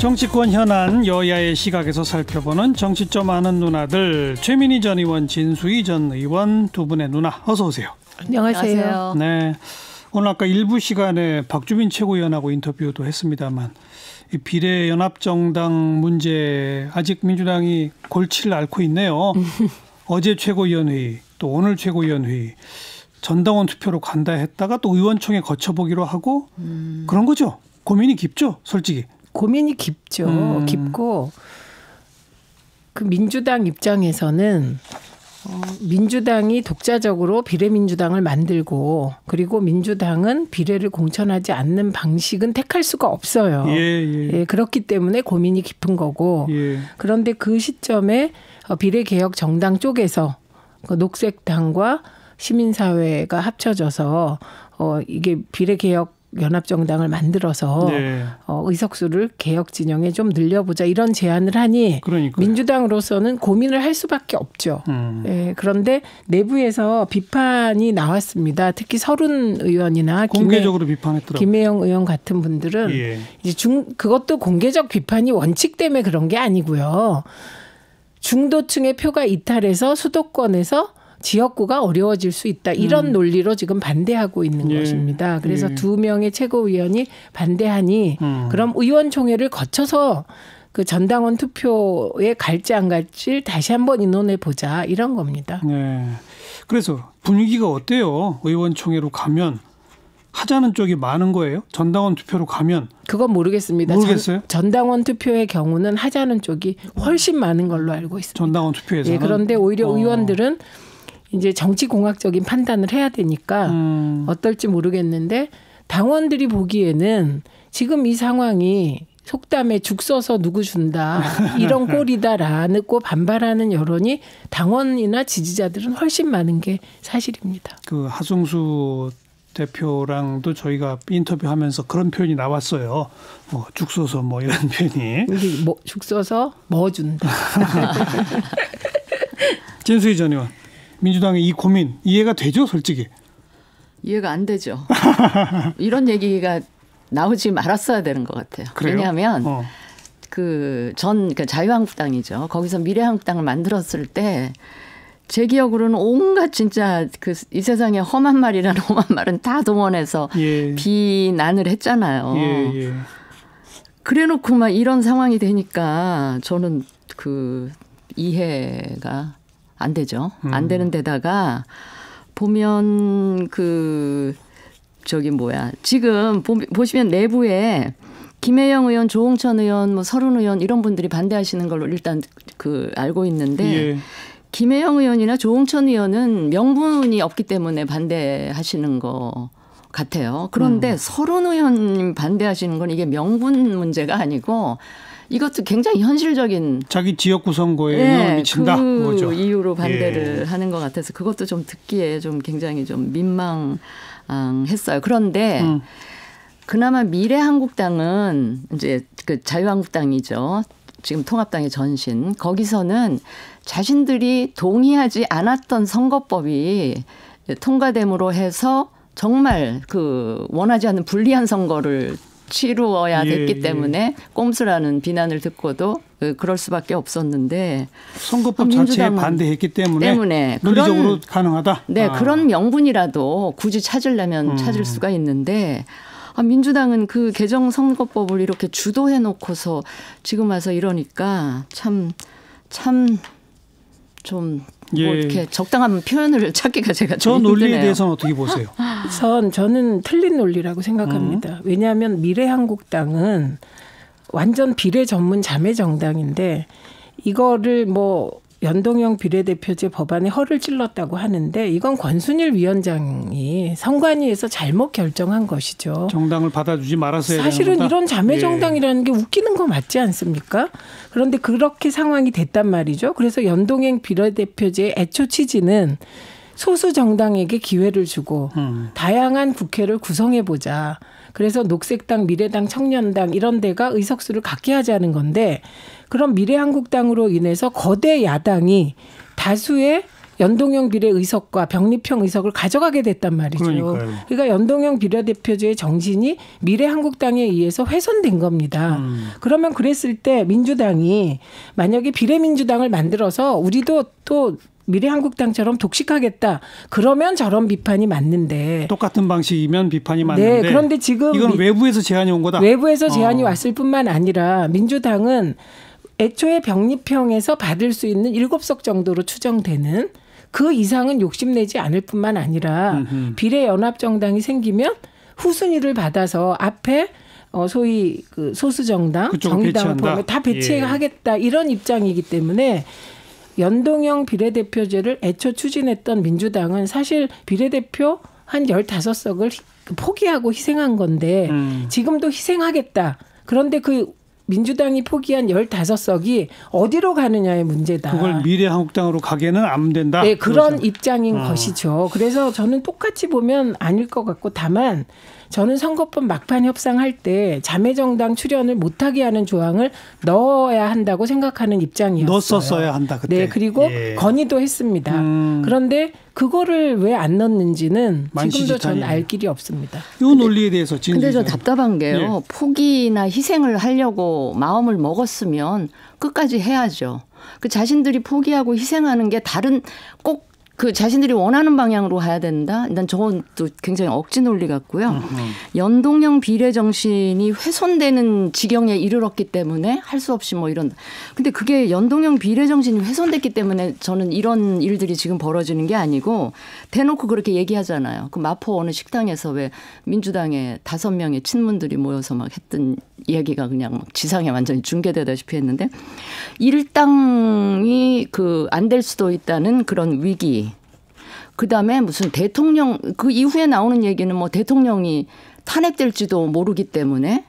정치권 현안 여야의 시각에서 살펴보는 정치 좀 아는 누나들, 최민희 전 의원, 진수희 전 의원 두 분의 누나 어서 오세요. 안녕하세요. 네, 오늘 아까 일부 시간에 박주민 최고위원하고 인터뷰도 했습니다만 이 비례연합정당 문제 아직 민주당이 골치를 앓고 있네요. 어제 최고위원회의 또 오늘 최고위원회의 전당원 투표로 간다 했다가 또 의원총회 거쳐보기로 하고 그런 거죠. 고민이 깊죠, 솔직히. 고민이 깊죠. 깊고 그 민주당 입장에서는 민주당이 독자적으로 비례민주당을 만들고 그리고 민주당은 비례를 공천하지 않는 방식은 택할 수가 없어요. 예, 그렇기 때문에 고민이 깊은 거고 그런데 그 시점에 비례개혁 정당 쪽에서 그 녹색당과 시민사회가 합쳐져서 이게 비례개혁 연합정당을 만들어서 의석수를 개혁 진영에 좀 늘려보자 이런 제안을 하니 그러니까요. 민주당으로서는 고민을 할 수밖에 없죠. 예, 그런데 내부에서 비판이 나왔습니다. 특히 서른 의원이나 공개적으로 비판했더라고요. 김혜영 의원 같은 분들은 이제 그것도 공개적 비판이 원칙 때문에 그런 게 아니고요. 중도층의 표가 이탈해서 수도권에서 지역구가 어려워질 수 있다. 이런 논리로 지금 반대하고 있는 것입니다. 그래서 두 명의 최고위원이 반대하니 그럼 의원총회를 거쳐서 그 전당원 투표에 갈지 안 갈지 다시 한번 의논해 보자 이런 겁니다. 네. 그래서 분위기가 어때요? 의원총회로 가면 하자는 쪽이 많은 거예요? 전당원 투표로 가면? 그건 모르겠습니다. 모르겠어요? 전당원 투표의 경우는 하자는 쪽이 훨씬 많은 걸로 알고 있습니다. 전당원 투표에서는? 예, 그런데 오히려 의원들은 이제 정치공학적인 판단을 해야 되니까 어떨지 모르겠는데 당원들이 보기에는 지금 이 상황이 속담에 죽 써서 누구 준다 이런 꼴이다라고 반발하는 여론이 당원이나 지지자들은 훨씬 많은 게 사실입니다. 그 하승수 대표랑도 저희가 인터뷰하면서 그런 표현이 나왔어요. 죽 써서 뭐 이런 표현이. 죽 써서 뭐 준다. 진수희 전 의원. 민주당의 이 고민 이해가 되죠, 솔직히? 이해가 안 되죠. 이런 얘기가 나오지 말았어야 되는 것 같아요. 그래요? 왜냐하면 그 자유한국당이죠. 거기서 미래한국당을 만들었을 때 제 기억으로는 온갖 진짜 그 이 세상에 험한 말이라는 험한 말은 다 동원해서 비난을 했잖아요. 그래놓고 막 이런 상황이 되니까 저는 그 이해가 안 되죠. 안 되는 데다가 보면 지금 보시면 내부에 김혜영 의원, 조홍천 의원, 뭐 서른 의원 이런 분들이 반대하시는 걸로 일단 알고 있는데 김혜영 의원이나 조홍천 의원은 명분이 없기 때문에 반대하시는 거 같아요. 그런데 서른 의원님 반대하시는 건 이게 명분 문제가 아니고 이것도 굉장히 현실적인 자기 지역구 선거에 영향을 미친다. 그 그거죠. 이유로 반대를 하는 것 같아서 그것도 좀 듣기에 좀 굉장히 좀 민망했어요. 그런데 그나마 미래한국당은 이제 그 자유한국당이죠. 지금 통합당의 전신. 거기서는 자신들이 동의하지 않았던 선거법이 통과됨으로 해서 정말 그 원하지 않는 불리한 선거를 치루어야 됐기 때문에 꼼수라는 비난을 듣고도 그럴 수밖에 없었는데 선거법 자체에 반대했기 때문에 논리적으로 가능하다. 네, 그런 명분이라도 굳이 찾으려면 찾을 수가 있는데 민주당은 그 개정 선거법을 이렇게 주도해 놓고서 지금 와서 이러니까 참 좀 뭐 이렇게 적당한 표현을 찾기가 제가 좀 힘드네요. 저 논리에 대해서는 어떻게 보세요? 저는 틀린 논리라고 생각합니다. 왜냐하면 미래한국당은 완전 비례 전문 자매 정당인데 이거를 뭐 연동형 비례대표제 법안에 허를 찔렀다고 하는데 이건 권순일 위원장이 선관위에서 잘못 결정한 것이죠. 정당을 받아주지 말았어야 되는 사실은 거다? 이런 자매 정당이라는 게 웃기는 거 맞지 않습니까? 그런데 그렇게 상황이 됐단 말이죠. 그래서 연동형 비례대표제의 애초 취지는 소수 정당에게 기회를 주고 다양한 국회를 구성해보자. 그래서 녹색당, 미래당, 청년당 이런 데가 의석수를 갖게 하자는 건데 그럼 미래한국당으로 인해서 거대 야당이 다수의 연동형 비례 의석과 병립형 의석을 가져가게 됐단 말이죠. 그러니까요. 그러니까 연동형 비례대표제의 정신이 미래한국당에 의해서 훼손된 겁니다. 그러면 그랬을 때 민주당이 만약에 비례민주당을 만들어서 우리도 또 미래한국당처럼 독식하겠다. 그러면 저런 비판이 맞는데. 똑같은 방식이면 비판이 맞는데. 네. 그런데 지금 이건 외부에서 제안이 온 거다. 외부에서 제안이 왔을 뿐만 아니라 민주당은 애초에 병립형에서 받을 수 있는 7석 정도로 추정되는 그 이상은 욕심내지 않을 뿐만 아니라 비례연합정당이 생기면 후순위를 받아서 앞에 소위 그 소수정당, 정의당을 포함해 다 배치하겠다. 이런 입장이기 때문에 연동형 비례대표제를 애초 추진했던 민주당은 사실 비례대표 한 15석을 포기하고 희생한 건데 지금도 희생하겠다. 그런데 그 민주당이 포기한 15석이 어디로 가느냐의 문제다. 그걸 미래한국당으로 가게는 안 된다. 네, 그런 입장인 것이죠. 그래서 저는 똑같이 보면 아닐 것 같고 다만 저는 선거법 막판 협상할 때 자매정당 출연을 못하게 하는 조항을 넣어야 한다고 생각하는 입장이었어요. 넣었어야 한다 그때. 네, 그리고 건의도 했습니다. 그런데 그거를 왜 안 넣었는지는 지금도 저는 알 길이 없습니다. 이 논리에 대해서 근데 좀 답답한 게요. 포기나 희생을 하려고 마음을 먹었으면 끝까지 해야죠. 그 자신들이 포기하고 희생하는 게 다른 꼭 그 자신들이 원하는 방향으로 가야 된다. 일단 저건 또 굉장히 억지 논리 같고요. 연동형 비례 정신이 훼손되는 지경에 이르렀기 때문에 할 수 없이 뭐 이런. 근데 그게 연동형 비례 정신이 훼손됐기 때문에 저는 이런 일들이 지금 벌어지는 게 아니고 대놓고 그렇게 얘기하잖아요. 그 마포 어느 식당에서 왜 민주당의 5명의 친문들이 모여서 막 했던 얘기가 그냥 막 지상에 완전히 중계되다시피 했는데 일당이 그 안 될 수도 있다는 그런 위기. 그다음에 무슨 대통령 그 이후에 나오는 얘기는 뭐 대통령이 탄핵될지도 모르기 때문에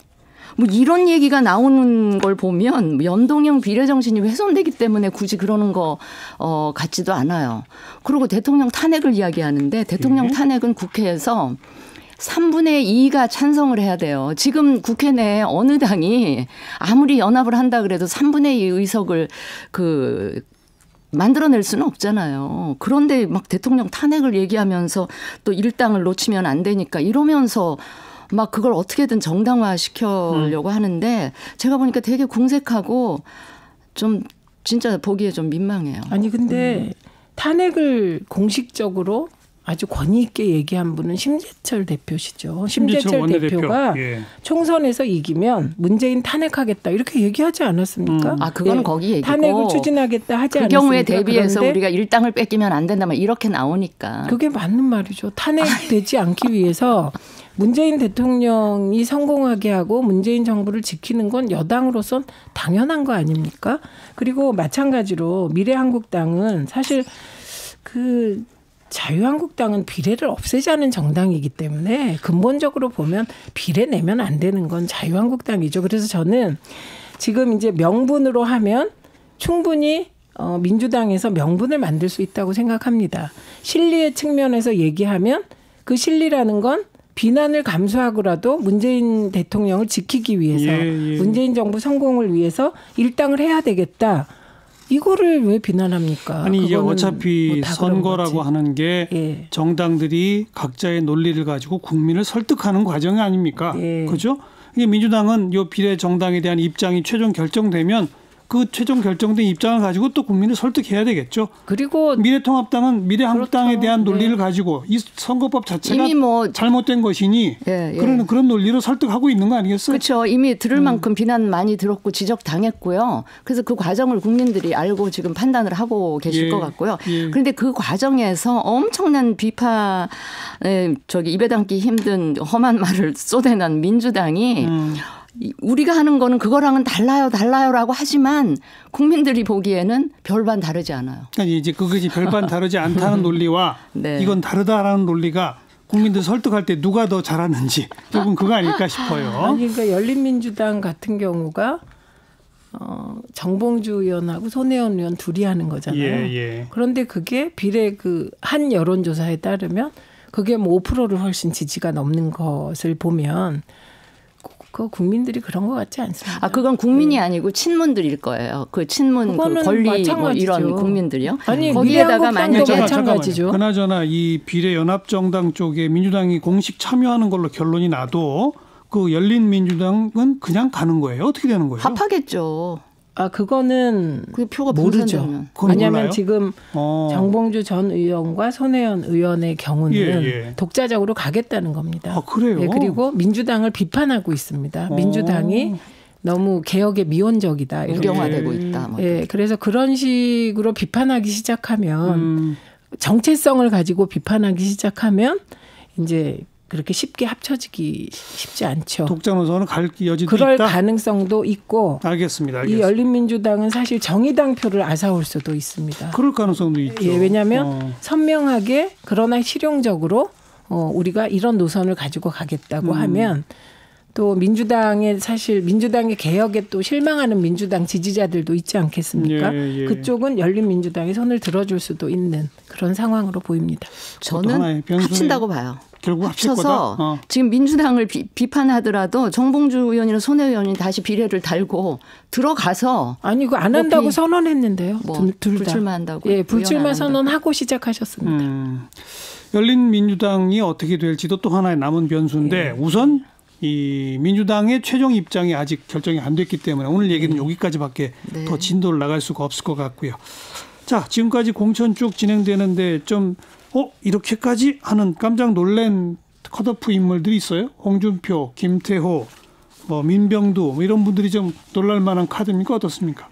뭐 이런 얘기가 나오는 걸 보면 연동형 비례 정신이 훼손되기 때문에 굳이 그러는 거 같지도 않아요. 그리고 대통령 탄핵을 이야기하는데 대통령 탄핵은 국회에서 3분의 2가 찬성을 해야 돼요. 지금 국회 내에 어느 당이 아무리 연합을 한다 그래도 3분의 2 의석을 만들어낼 수는 없잖아요. 그런데 막 대통령 탄핵을 얘기하면서 또 일당을 놓치면 안 되니까 이러면서 막 그걸 어떻게든 정당화 시키려고 하는데 제가 보니까 되게 궁색하고 좀 진짜 보기에 좀 민망해요. 아니 근데 탄핵을 공식적으로 아주 권위 있게 얘기한 분은 심재철 대표시죠. 심재철 대표가 총선에서 이기면 문재인 탄핵하겠다 이렇게 얘기하지 않았습니까? 아 그거는 거기 얘기고 탄핵을 추진하겠다 하지 않았습니까? 그 경우에 대비해서 우리가 일당을 뺏기면 안 된다 막 이렇게 나오니까. 그게 맞는 말이죠. 탄핵되지 않기 위해서 문재인 대통령이 성공하게 하고 문재인 정부를 지키는 건 여당으로선 당연한 거 아닙니까? 그리고 마찬가지로 미래한국당은 사실 자유한국당은 비례를 없애자는 정당이기 때문에 근본적으로 보면 비례 내면 안 되는 건 자유한국당이죠. 그래서 저는 지금 이제 명분으로 하면 충분히 민주당에서 명분을 만들 수 있다고 생각합니다. 실리의 측면에서 얘기하면 그 실리라는 건 비난을 감수하고라도 문재인 대통령을 지키기 위해서 문재인 정부 성공을 위해서 일당을 해야 되겠다. 이거를 왜 비난합니까? 아니 이제 어차피 뭐 선거라고 하는 게 정당들이 각자의 논리를 가지고 국민을 설득하는 과정이 아닙니까? 그렇죠? 이게 민주당은 이 비례 정당에 대한 입장이 최종 결정되면 그 최종 결정된 입장을 가지고 또 국민을 설득해야 되겠죠. 그리고 미래통합당은 미래한국당에 대한 논리를 가지고 이 선거법 자체가 이미 뭐 잘못된 것이니 그런 논리로 설득하고 있는 거 아니겠어요? 그렇죠. 이미 들을 만큼 비난 많이 들었고 지적당했고요. 그래서 그 과정을 국민들이 알고 지금 판단을 하고 계실 것 같고요. 그런데 그 과정에서 엄청난 비판에 입에 담기 힘든 험한 말을 쏟아낸 민주당이 우리가 하는 거는 그거랑은 달라요라고 하지만 국민들이 보기에는 별반 다르지 않아요. 아니 이제 그것이 별반 다르지 않다는 논리와 이건 다르다라는 논리가 국민들 설득할 때 누가 더 잘하는지 조금 그거 아닐까 싶어요. 아니 그러니까 열린민주당 같은 경우가 정봉주 의원하고 손혜원 의원 둘이 하는 거잖아요. 그런데 그게 비례 한 여론조사에 따르면 그게 뭐 5%를 훨씬 지지가 넘는 것을 보면 그 국민들이 그런 것 같지 않습니다. 그건 국민이 아니고 친문들일 거예요. 그 친문 그 권리 뭐 이런 국민들이요. 아니 거기에다가 만약에 마찬가지죠. 그나저나 이 비례연합정당 쪽에 민주당이 공식 참여하는 걸로 결론이 나도 그 열린민주당은 그냥 가는 거예요. 어떻게 되는 거예요? 합하겠죠. 그거는 그 표가 모르죠. 왜냐하면 지금 정봉주 전 의원과 손혜원 의원의 경우는 독자적으로 가겠다는 겁니다. 그래요? 그리고 민주당을 비판하고 있습니다. 민주당이 너무 개혁에 미온적이다. 우경화되고 있다. 그래서 그런 식으로 비판하기 시작하면 정체성을 가지고 비판하기 시작하면 이제 그렇게 쉽게 합쳐지기 쉽지 않죠. 독자 노선은 갈 여지도 그럴 있다? 가능성도 있고. 알겠습니다. 이 열린민주당은 사실 정의당 표를 앗아올 수도 있습니다. 그럴 가능성도 있죠. 왜냐하면 선명하게 그러나 실용적으로 우리가 이런 노선을 가지고 가겠다고 하면 또 민주당의 개혁에 또 실망하는 민주당 지지자들도 있지 않겠습니까? 그쪽은 열린민주당이 손을 들어줄 수도 있는 그런 상황으로 보입니다. 저는 합친다고 봐요. 결국 합쳐서 지금 민주당을 비판하더라도 정봉주 의원이나 손혜원 의원이 다시 비례를 달고 들어가서 아니 그거 안 한다고 선언했는데요. 둘 다. 불출마한다고. 불출마 선언하고 시작하셨습니다. 열린민주당이 어떻게 될지도 또 하나의 남은 변수인데 우선 이 민주당의 최종 입장이 아직 결정이 안 됐기 때문에 오늘 얘기는 여기까지밖에 더 진도를 나갈 수가 없을 것 같고요. 자, 지금까지 공천 쭉 진행되는데 좀 이렇게까지 하는 깜짝 놀란 컷오프 인물들이 있어요? 홍준표, 김태호, 민병두 이런 분들이 좀 놀랄 만한 카드입니까? 어떻습니까?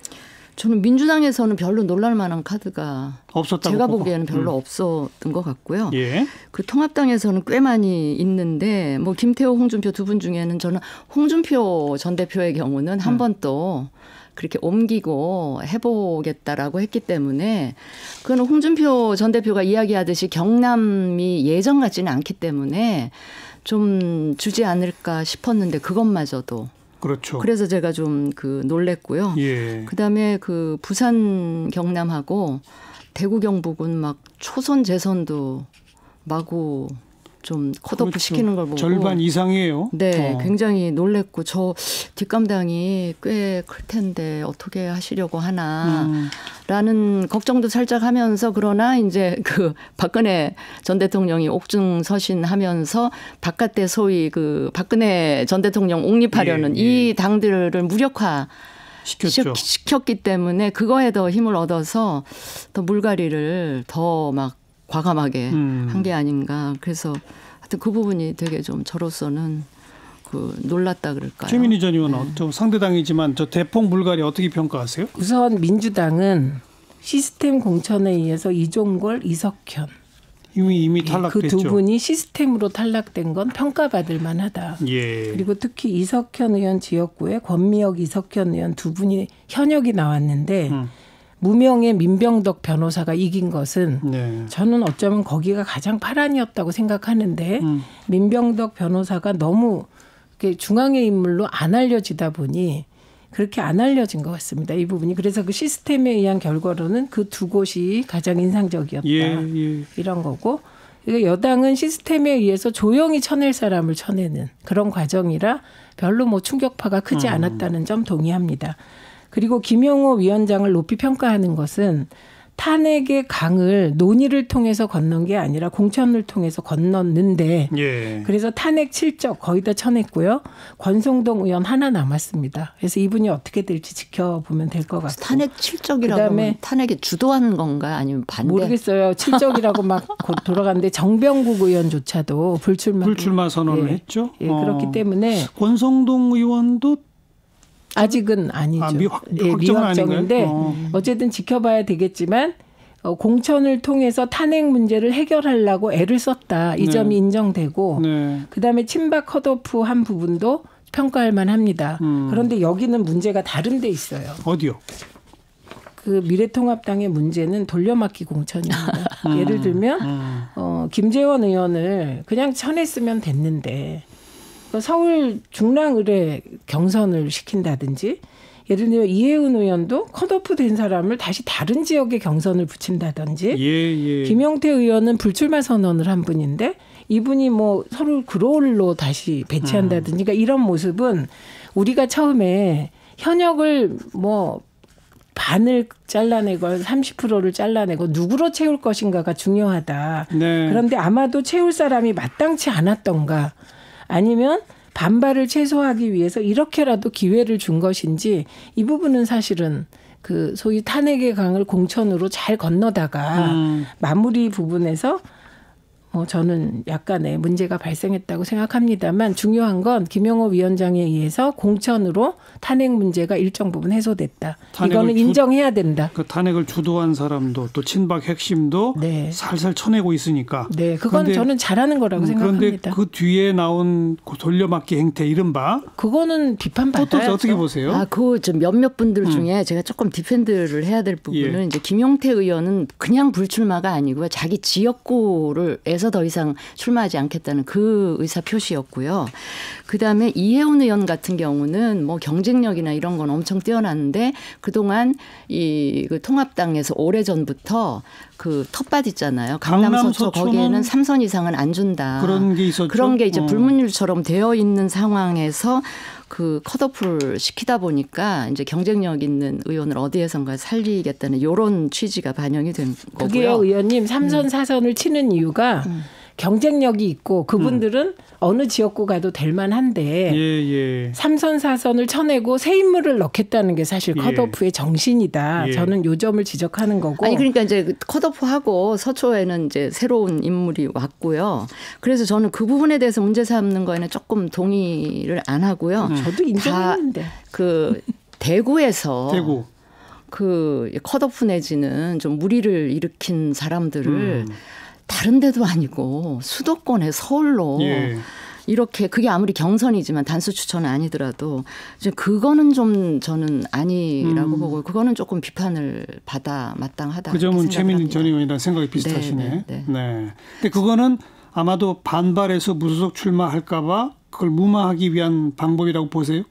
저는 민주당에서는 별로 놀랄 만한 카드가 없었다고 제가 보고. 보기에는 별로 없었던 것 같고요. 예. 그 통합당에서는 꽤 많이 있는데 김태호, 홍준표 두 분 중에는 저는 홍준표 전 대표의 경우는 한 번 또 그렇게 옮기고 해보겠다라고 했기 때문에 그건 홍준표 전 대표가 이야기하듯이 경남이 예전 같지는 않기 때문에 좀 주지 않을까 싶었는데 그것마저도 그렇죠. 그래서 제가 좀 놀랬고요. 그다음에 부산 경남하고 대구 경북은 막 초선 재선도 마구 좀 컷오프 시키는 걸 보고 절반 이상이에요. 네, 굉장히 놀랬고 저 뒷감당이 꽤 클 텐데 어떻게 하시려고 하나라는 걱정도 살짝 하면서 그러나 이제 박근혜 전 대통령이 옥중 서신하면서 바깥에 소위 박근혜 전 대통령 옹립하려는 이 당들을 무력화 시켰기 때문에 그거에 더 힘을 얻어서 더 물갈이를 더 막 과감하게 한 게 아닌가. 그래서 하여튼 그 부분이 되게 좀 저로서는 놀랐다 그럴까요? 최민희 전 의원은 상대당이지만 저 대폭 물갈이 어떻게 평가하세요? 우선 민주당은 시스템 공천에 의해서 이종걸, 이석현 이미 탈락됐죠. 그 두 분이 시스템으로 탈락된 건 평가받을 만하다. 그리고 특히 이석현 의원 지역구에 권미혁, 이석현 의원 두 분이 현역이 나왔는데 무명의 민병덕 변호사가 이긴 것은 저는 어쩌면 거기가 가장 파란이었다고 생각하는데 민병덕 변호사가 너무 중앙의 인물로 안 알려지다 보니 그렇게 안 알려진 것 같습니다. 이 부분이. 그래서 그 시스템에 의한 결과로는 그 두 곳이 가장 인상적이었다. 이런 거고. 여당은 시스템에 의해서 조용히 쳐낼 사람을 쳐내는 그런 과정이라 별로 충격파가 크지 않았다는 점 동의합니다. 그리고 김용호 위원장을 높이 평가하는 것은 탄핵의 강을 논의를 통해서 건넌 게 아니라 공천을 통해서 건넜는데 그래서 탄핵 7적 거의 다 쳐냈고요. 권성동 의원 하나 남았습니다. 그래서 이분이 어떻게 될지 지켜보면 될 것 같고. 탄핵 7적이라고 하면 탄핵에 주도한 건가요? 아니면 반대? 모르겠어요. 7적이라고 막 돌아갔는데 정병국 의원조차도 불출마 선언을 했죠. 그렇기 때문에 권성동 의원도 아직은 아니죠. 미확정인데 어쨌든 지켜봐야 되겠지만 공천을 통해서 탄핵 문제를 해결하려고 애를 썼다. 이 점이 인정되고 그다음에 친박 컷오프 한 부분도 평가할 만합니다. 그런데 여기는 문제가 다른 데 있어요. 어디요? 미래통합당의 문제는 돌려막기 공천입니다. 예를 들면 김재원 의원을 그냥 쳐냈으면 됐는데 서울 중랑을에 경선을 시킨다든지 예를 들면 이혜훈 의원도 컷오프 된 사람을 다시 다른 지역에 경선을 붙인다든지 김용태 의원은 불출마 선언을 한 분인데 이분이 뭐 서로 그롤로 다시 배치한다든지 그러니까 이런 모습은 우리가 처음에 현역을 뭐 반을 잘라내고 30%를 잘라내고 누구로 채울 것인가가 중요하다. 네. 그런데 아마도 채울 사람이 마땅치 않았던가 아니면 반발을 최소화하기 위해서 이렇게라도 기회를 준 것인지 이 부분은 사실은 그 소위 탄핵의 강을 공천으로 잘 건너다가 마무리 부분에서 저는 약간의 문제가 발생했다고 생각합니다만 중요한 건 김영호 위원장에 의해서 공천으로 탄핵 문제가 일정 부분 해소됐다. 이거는 인정해야 된다. 그 탄핵을 주도한 사람도 또 친박 핵심도 네. 살살 쳐내고 있으니까. 네, 그건 저는 잘하는 거라고 생각합니다. 그런데 그 뒤에 나온 돌려막기 행태 이른바 그거는 비판받아야죠. 또 어떻게 보세요? 그 몇몇 분들 중에 제가 조금 디펜드를 해야 될 부분은 이제 김용태 의원은 그냥 불출마가 아니고요. 자기 지역구를 에서 더 이상 출마하지 않겠다는 그 의사 표시였고요. 그다음에 이혜훈 의원 같은 경우는 뭐 경쟁력이나 이런 건 엄청 뛰어났는데 그동안 그 통합당에서 오래전부터 그 텃밭 있잖아요. 강남 서초 거기에는 3선 이상은 안 준다. 그런 게 있었죠. 그런 게 이제 불문율처럼 되어 있는 상황에서 그 컷오프를 시키다 보니까 이제 경쟁력 있는 의원을 어디에선가 살리겠다는 이런 취지가 반영이 된 거고요. 그게요, 의원님 3선 4선을 치는 이유가 경쟁력이 있고 그분들은 어느 지역구 가도 될 만한데 3선 4선을 쳐내고 새 인물을 넣겠다는 게 사실 컷오프의 정신이다. 저는 요 점을 지적하는 거고. 아니 그러니까 이제 컷오프하고 서초에는 이제 새로운 인물이 왔고요. 그래서 저는 그 부분에 대해서 문제 삼는 거에는 조금 동의를 안 하고요. 저도 인정했는데. 그 대구에서 그 컷오프 내지는 좀 무리를 일으킨 사람들을 다른 데도 아니고 수도권에 서울로 이렇게 그게 아무리 경선이지만 단수 추천은 아니더라도 이제 그거는 좀 저는 아니라고 보고 그거는 조금 비판을 받아 마땅하다. 그 점은 최민희 전 의원이랑 생각이 비슷하시네. 네. 근데 그거는 아마도 반발해서 무소속 출마할까 봐 그걸 무마하기 위한 방법이라고 보세요?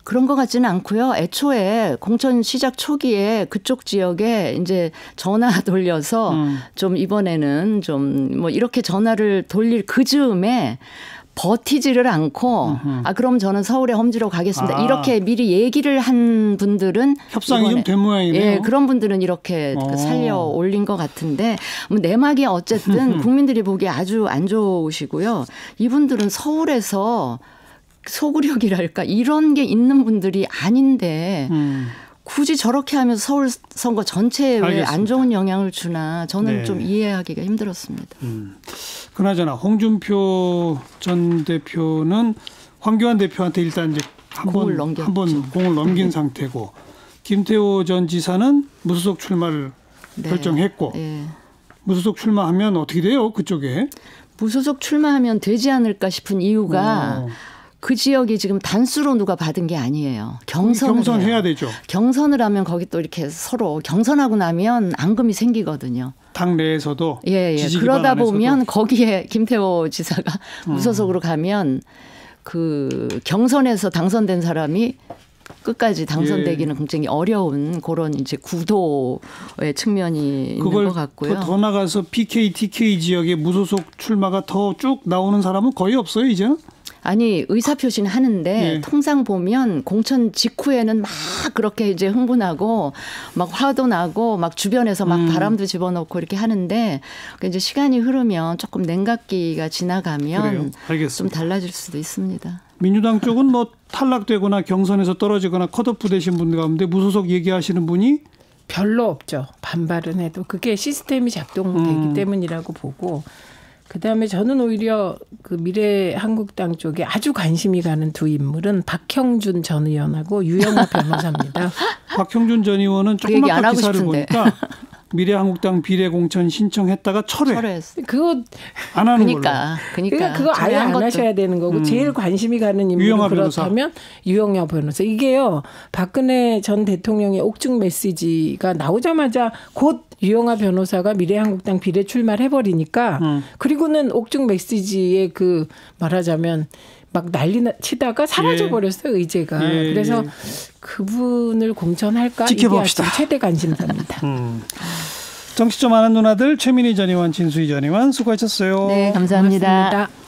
그런 것 같지는 않고요. 애초에 공천 시작 초기에 그쪽 지역에 이제 전화 돌려서 좀 이번에는 좀 뭐 이렇게 전화를 돌릴 그 즈음에 버티지를 않고 그럼 저는 서울에 험지로 가겠습니다. 이렇게 미리 얘기를 한 분들은 협상이 좀 된 모양이네요. 예, 그런 분들은 이렇게 살려 올린 것 같은데 내막이 어쨌든 국민들이 보기에 아주 안 좋으시고요. 이분들은 서울에서 소구력이랄까 이런 게 있는 분들이 아닌데 굳이 저렇게 하면서 서울 선거 전체에 왜 안 좋은 영향을 주나 저는 좀 이해하기가 힘들었습니다. 그나저나 홍준표 전 대표는 황교안 대표한테 일단 이제 한 번 공을 넘긴 상태고 김태호 전 지사는 무소속 출마를 결정했고 무소속 출마하면 어떻게 돼요? 그쪽에? 무소속 출마하면 되지 않을까 싶은 이유가 그 지역이 지금 단수로 누가 받은 게 아니에요. 경선해야 되죠. 경선을 하면 거기 또 이렇게 서로 경선하고 나면 앙금이 생기거든요. 당 내에서도. 그러다 보면 거기에 김태호 지사가 무소속으로 가면 그 경선에서 당선된 사람이 끝까지 당선되기는 굉장히 어려운 그런 이제 구도의 측면이 있는 것 같고요. 더 나가서 PK, TK 지역에 무소속 출마가 더 쭉 나오는 사람은 거의 없어요, 이제는? 아니 의사표시는 하는데 통상 보면 공천 직후에는 막 그렇게 이제 흥분하고 막 화도 나고 막 주변에서 막 바람도 집어넣고 이렇게 하는데 이제 시간이 흐르면 조금 냉각기가 지나가면 좀 달라질 수도 있습니다. 민주당 쪽은 뭐 탈락되거나 경선에서 떨어지거나 컷오프 되신 분들 가운데 무소속 얘기하시는 분이 별로 없죠. 반발은 해도 그게 시스템이 작동되기 때문이라고 보고 그다음에 저는 오히려 그 미래한국당 쪽에 아주 관심이 가는 두 인물은 박형준 전 의원하고 유영아 변호사입니다. 박형준 전 의원은 조금 아까 기사를 보니까 미래한국당 비례공천 신청했다가 철회했어요. 그거 안 하는 그러니까 그거 아예 안 하셔야 되는 거고 제일 관심이 가는 인물은 그렇다면 유영아 변호사. 이게요. 박근혜 전 대통령의 옥중 메시지가 나오자마자 곧 유영아 변호사가 미래한국당 비례 출마를 해버리니까 그리고는 옥중 메시지에 그 말하자면 막 난리 치다가 사라져버렸어요. 의제가. 그래서 그분을 공천할까? 지켜봅시다. 이게 최대 관심사입니다. 정치 좀 아는 누나들 최민희 전 의원, 진수희 전 의원 수고하셨어요. 네, 감사합니다. 고맙습니다.